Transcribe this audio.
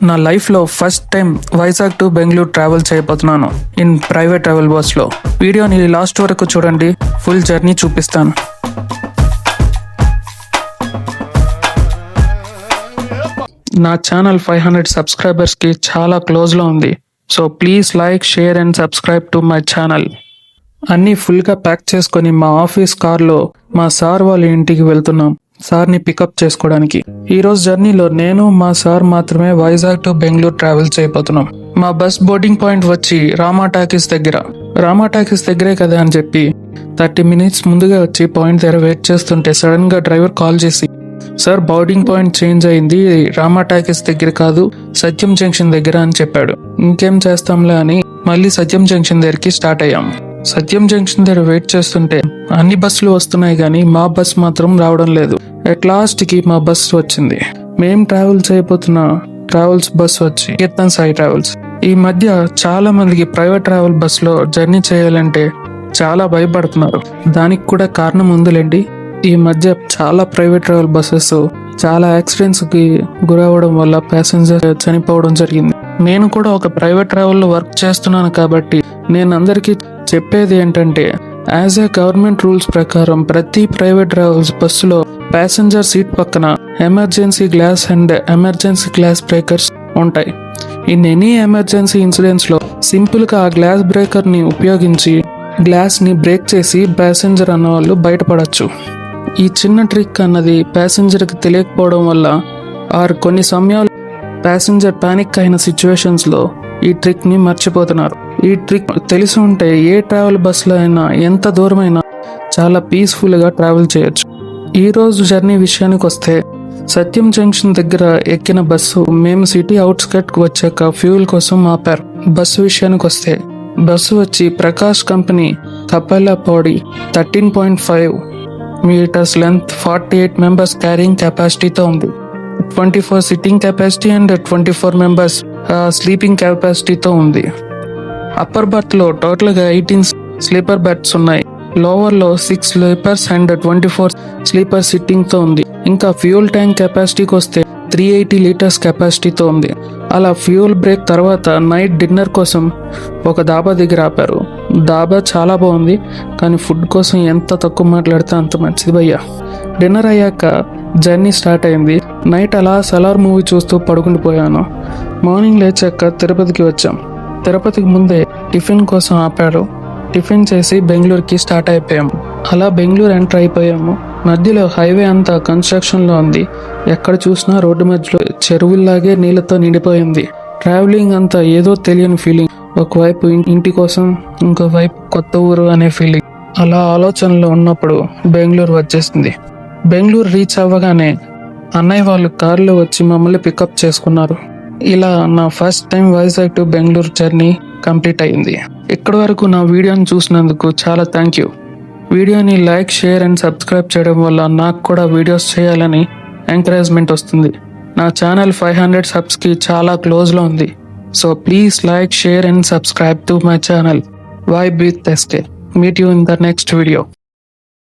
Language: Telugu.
నా లైఫ్లో first time Vizag to Bengaluru travel చేయబోతున్నాను ఇన్ ప్రైవేట్ ట్రావెల్ బస్లో. వీడియోని లాస్ట్ వరకు చూడండి, ఫుల్ జర్నీ చూపిస్తాను. నా ఛానల్ 500 సబ్స్క్రైబర్స్కి చాలా క్లోజ్లో ఉంది. So please like, share and subscribe to my channel. అన్నీ ఫుల్గా ప్యాక్ చేసుకొని మా ఆఫీస్ కార్లో మా సార్ వాళ్ళ ఇంటికి వెళ్తున్నాం సార్ని పికప్ చేసుకోవడానికి. ఈరోజు జర్నీలో నేను మా సార్ మాత్రమే వైజాగ్ టు బెంగళూరు ట్రావెల్ చేయబోతున్నాం. మా బస్ బోర్డింగ్ పాయింట్ వచ్చి రామా టాకీస్ దగ్గరే కదా అని చెప్పి 30 minutes ముందుగా వచ్చి పాయింట్ దగ్గర వెయిట్ చేస్తుంటే సడన్ గా డ్రైవర్ కాల్ చేసి, సార్ బోర్డింగ్ పాయింట్ చేంజ్ అయింది, రామా టాకీస్ దగ్గర కాదు సత్యం జంక్షన్ దగ్గర అని చెప్పాడు. ఇంకేం చేస్తాంలే అని మళ్ళీ సత్యం జంక్షన్ దగ్గరికి స్టార్ట్ అయ్యాం. సత్యం జంక్షన్ దగ్గర వెయిట్ చేస్తుంటే అన్ని బస్సులు వస్తున్నాయి కానీ మా బస్ మాత్రం రావడం లేదు. అట్ లాస్ట్ కి మా బస్ వచ్చింది. మేం ట్రావెల్ చేయబోతున్న ట్రావెల్స్ బస్ వచ్చి కీర్తన్ సాయి ట్రావెల్స్. ఈ మధ్య చాలా మందికి ప్రైవేట్ ట్రావెల్ బస్ లో జర్నీ చేయాలంటే చాలా భయపడుతున్నారు. దానికి కూడా కారణం ఉందిలేండి. ఈ మధ్య చాలా ప్రైవేట్ ట్రావెల్ బస్సెస్ చాలా యాక్సిడెంట్స్ కి గురవడం వల్ల ప్యాసింజర్ చనిపోవడం జరిగింది. నేను కూడా ఒక ప్రైవేట్ ట్రావెల్లో వర్క్ చేస్తున్నాను కాబట్టి నేను అందరికీ చెప్పేది ఏంటంటే, యాజ్ ఏ గవర్నమెంట్ రూల్స్ ప్రకారం ప్రతి ప్రైవేట్ ట్రావెల్స్ బస్సులో ప్యాసింజర్ సీట్ పక్కన emergency glass and emergency glass breakers ఉంటాయి. ఇన్ ఎనీ ఎమర్జెన్సీ ఇన్సిడెంట్స్ లో సింపుల్ గా ఆ గ్లాస్ బ్రేకర్ ని ఉపయోగించి గ్లాస్ ని బ్రేక్ చేసి ప్యాసింజర్ అన్న వాళ్ళు బయటపడచ్చు. ఈ చిన్న ట్రిక్ అన్నది ప్యాసింజర్ కి తెలియకపోవడం వల్ల ఆర్ కొన్ని సమయాలు ప్యాసింజర్ పానిక్ అయిన సిచ్యువేషన్స్ లో ఈ ట్రిక్ ని మర్చిపోతున్నారు. ఈ ట్రిక్ తెలిసి ఉంటే ఏ ట్రావెల్ బస్సులో అయినా ఎంత దూరమైనా చాలా పీస్ఫుల్ గా ట్రావెల్ చేయొచ్చు. ఈ రోజు జర్నీ విషయానికి వస్తే, సత్యం జంక్షన్ దగ్గర ఎక్కిన బస్సు మేము సిటీ అవుట్స్కట్ కు వచ్చాక ఫ్యూల్ కోసం ఆపారు. బస్సు విషయానికి వస్తే బస్సు వచ్చి ప్రకాష్ కంపెనీ కపలపాడి 13.5 meters లెంత్, 48 members క్యారింగ్ కెపాసిటీతో ఉంది. 24 sitting capacity and 24 members sleeping కెపాసిటీతో ఉంది. అప్పర్ బర్త్ లో టోటల్ గా 18 స్లీపర్ బెర్త్స్ ఉన్నాయి. లోవర్ లో 6 స్లీపర్స్ అండ్ 24 స్లీపర్ సిట్టింగ్ తో ఉంది. ఇంకా ఫ్యూల్ ట్యాంక్ కెపాసిటీకి వస్తే 380 liters కెపాసిటీతో ఉంది. అలా ఫ్యూల్ బ్రేక్ తర్వాత నైట్ డిన్నర్ కోసం ఒక దాబా దగ్గర ఆపారు. దాబా చాలా బాగుంది కానీ ఫుడ్ కోసం ఎంత తక్కువ మాట్లాడితే అంత మంచిది భయ్యా. డిన్నర్ అయ్యాక జర్నీ స్టార్ట్ అయింది. నైట్ అలా సలార్ మూవీ చూస్తూ పడుకుండిపోయాను. మార్నింగ్ లేచాక తిరుపతికి వచ్చాం. తిరుపతికి ముందే టిఫిన్ కోసం ఆపాడు. టిఫిన్ చేసి బెంగళూరుకి స్టార్ట్ అయిపోయాము. అలా బెంగళూరు ఎంటర్ అయిపోయాము. మధ్యలో హైవే అంతా కన్స్ట్రక్షన్ లో ఉంది. ఎక్కడ చూసినా రోడ్డు మధ్యలో చెరువుల్లాగే నీళ్లతో నిండిపోయింది. ట్రావెలింగ్ అంతా ఏదో తెలియని ఫీలింగ్. ఒకవైపు ఇంటి కోసం, ఇంకోవైపు కొత్త ఊరు అనే ఫీలింగ్. అలా ఆలోచనలో ఉన్నప్పుడు బెంగళూరు వచ్చేసింది. బెంగళూరు రీచ్ అవ్వగానే అన్నయ్య వాళ్ళు కారులో వచ్చి మమ్మల్ని పికప్ చేసుకున్నారు. ఇలా నా first time Vizag to Bengaluru journey complete అయింది. ఇక్కడి వరకు నా వీడియోని చూసినందుకు చాలా థ్యాంక్ యూ. వీడియోని లైక్, షేర్ అండ్ సబ్స్క్రైబ్ చేయడం వల్ల నాకు కూడా వీడియోస్ చేయాలని ఎంకరేజ్మెంట్ వస్తుంది. నా ఛానల్ 500 సబ్స్కి చాలా క్లోజ్లో ఉంది. So please like, share and subscribe to my channel. Vibe with SK. Meet you in the next video.